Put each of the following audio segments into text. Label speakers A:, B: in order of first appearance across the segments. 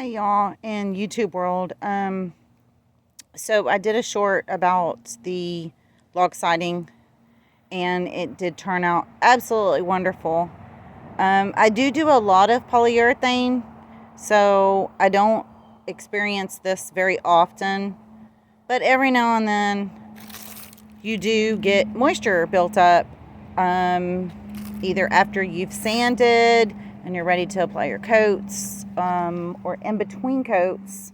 A: Hey y'all in YouTube world. So I did a short about the log siding and it did turn out absolutely wonderful. I do a lot of polyurethane, so I don't experience this very often, but every now and then you do get moisture built up, either after you've sanded and you're ready to apply your coats, or in between coats.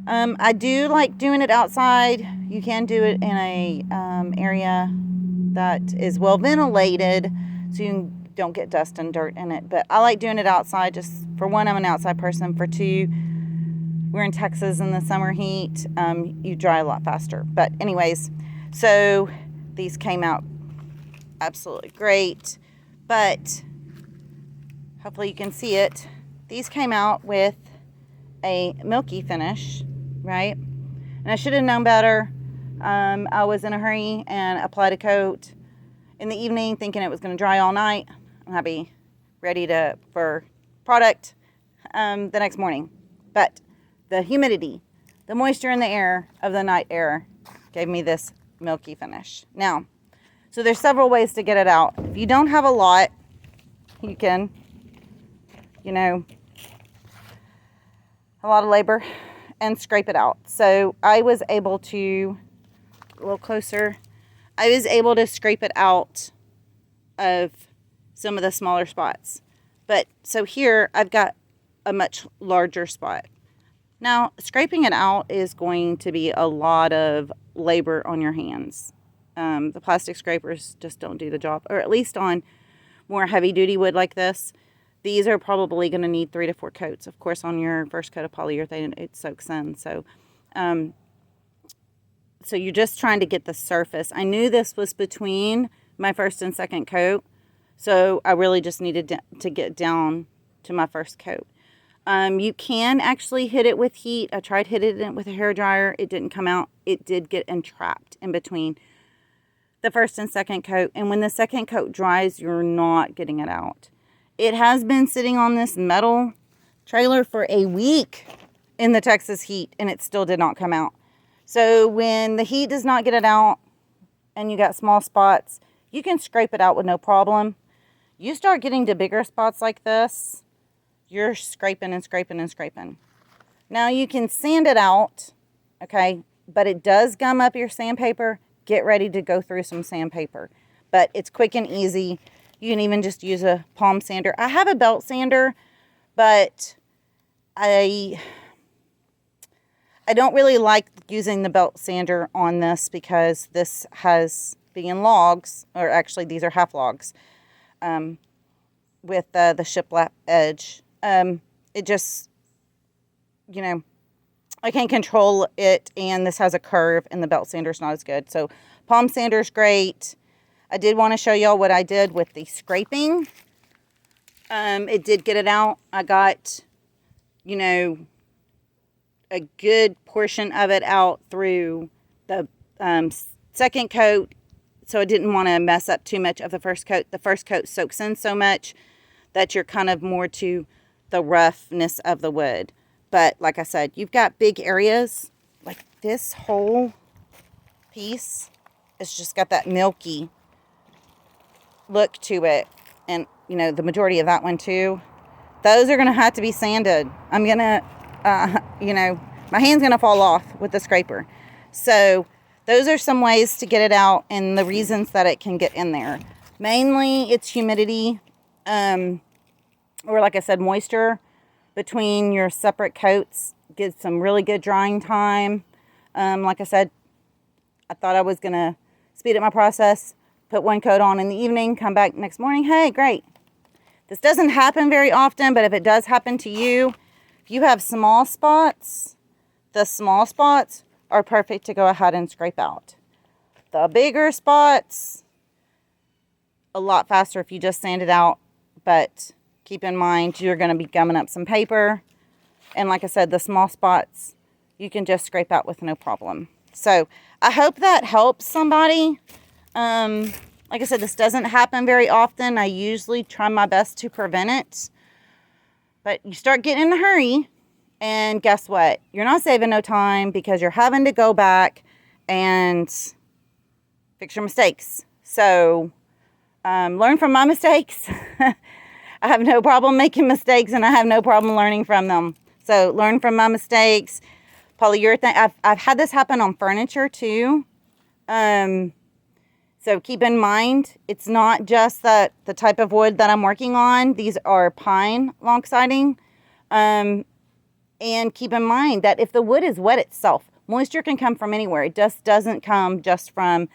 A: I do like doing it outside. You can do it in a area that is well ventilated, so you don't get dust and dirt in it. But I like doing it outside. Just for one, I'm an outside person. For two, we're in Texas in the summer heat. You dry a lot faster. But anyways, so these came out absolutely great. But hopefully you can see it. These came out with a milky finish, right? And I should have known better. I was in a hurry and applied a coat in the evening thinking it was going to dry all night. I'll be ready for product the next morning. But the humidity, the moisture in the air of the night air gave me this milky finish. Now, so there's several ways to get it out. If you don't have a lot, you can, a lot of labor, and scrape it out. So I was able to, a little closer, I was able to scrape it out of some of the smaller spots. But so here I've got a much larger spot. Now, scraping it out is going to be a lot of labor on your hands. The plastic scrapers just don't do the job, or at least on more heavy duty wood like this. These are probably going to need 3 to 4 coats. Of course, on your first coat of polyurethane, it soaks in. So you're just trying to get the surface. I knew this was between my first and second coat, so I really just needed to get down to my first coat. You can actually hit it with heat. I tried hitting it with a hairdryer. It didn't come out. It did get entrapped in between the first and second coat. And when the second coat dries, you're not getting it out. It has been sitting on this metal trailer for a week in the Texas heat, and it still did not come out. So when the heat does not get it out and you got small spots, you can scrape it out with no problem. You start getting to bigger spots like this, you're scraping and scraping and scraping. Now you can sand it out, okay, but it does gum up your sandpaper. Get ready to go through some sandpaper, but it's quick and easy. You can even just use a palm sander. I have a belt sander, but I don't really like using the belt sander on this because this has, being logs, or actually these are half logs, with the shiplap edge. It just, I can't control it, and this has a curve, and the belt sander's not as good. So palm sander's great. I did want to show y'all what I did with the scraping. It did get it out. I got, a good portion of it out through the second coat, so I didn't want to mess up too much of the first coat. The first coat soaks in so much that you're kind of more to the roughness of the wood. But like I said, you've got big areas, like this whole piece, it's just got that milky look to it, and the majority of that one too. Those are going to have to be sanded. I'm going to my hand's going to fall off with the scraper. So those are some ways to get it out, and the reasons that it can get in there. Mainly it's humidity, or like I said, moisture between your separate coats. Get some really good drying time. Like I said, I thought I was going to speed up my process, put one coat on in the evening, come back next morning. Hey, great. This doesn't happen very often, but if it does happen to you, if you have small spots, the small spots are perfect to go ahead and scrape out. The bigger spots, a lot faster if you just sand it out, but keep in mind you're going to be gumming up some paper. And like I said, the small spots you can just scrape out with no problem. So I hope that helps somebody. Like I said, this doesn't happen very often. I usually try my best to prevent it. But you start getting in a hurry, and guess what? You're not saving no time because you're having to go back and fix your mistakes. So learn from my mistakes. I have no problem making mistakes, and I have no problem learning from them. So learn from my mistakes. Polyurethane. I've had this happen on furniture too. So keep in mind, it's not just the type of wood that I'm working on. These are pine long siding. And keep in mind that if the wood is wet itself, moisture can come from anywhere. It just doesn't come just from,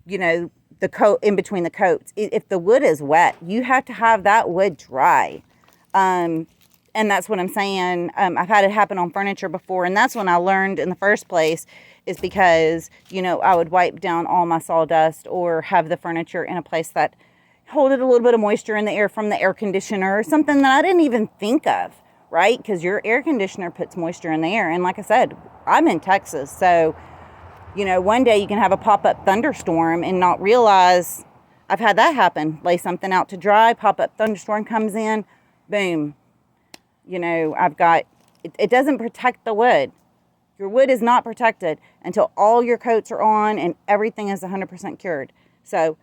A: the coat in between the coats. If the wood is wet, you have to have that wood dry. And that's what I'm saying. I've had it happen on furniture before, and that's when I learned in the first place, is because, I would wipe down all my sawdust or have the furniture in a place that holded a little bit of moisture in the air from the air conditioner or something that I didn't even think of, right? Because your air conditioner puts moisture in the air. And like I said, I'm in Texas, so, one day you can have a pop-up thunderstorm and not realize. I've had that happen. Lay something out to dry, pop-up thunderstorm comes in, boom. I've got, it doesn't protect the wood. Your wood is not protected until all your coats are on and everything is 100% cured. So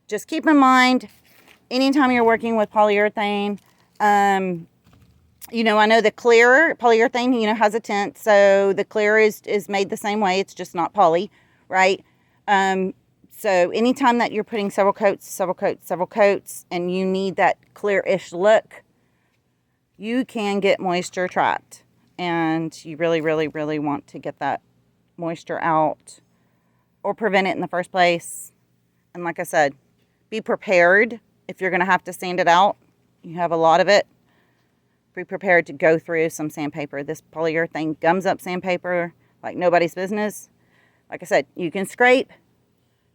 A: just keep in mind, anytime you're working with polyurethane, I know the clear polyurethane, has a tint. So the clear is made the same way. It's just not poly, right? So anytime that you're putting several coats, and you need that clear-ish look, you can get moisture trapped. And you really, really, really want to get that moisture out or prevent it in the first place. And like I said, be prepared if you're going to have to sand it out. You have a lot of it. Be prepared to go through some sandpaper. This polyurethane gums up sandpaper like nobody's business. Like I said, you can scrape,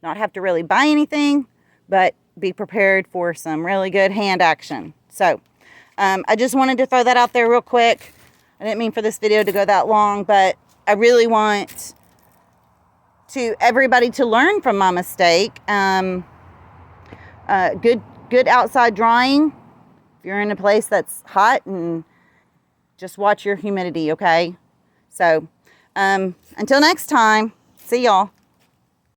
A: not have to really buy anything, but be prepared for some really good hand action. So I just wanted to throw that out there real quick. I didn't mean for this video to go that long, but I really want everybody to learn from my mistake. Good outside drying. If you're in a place that's hot, and just watch your humidity, okay? So until next time, see y'all.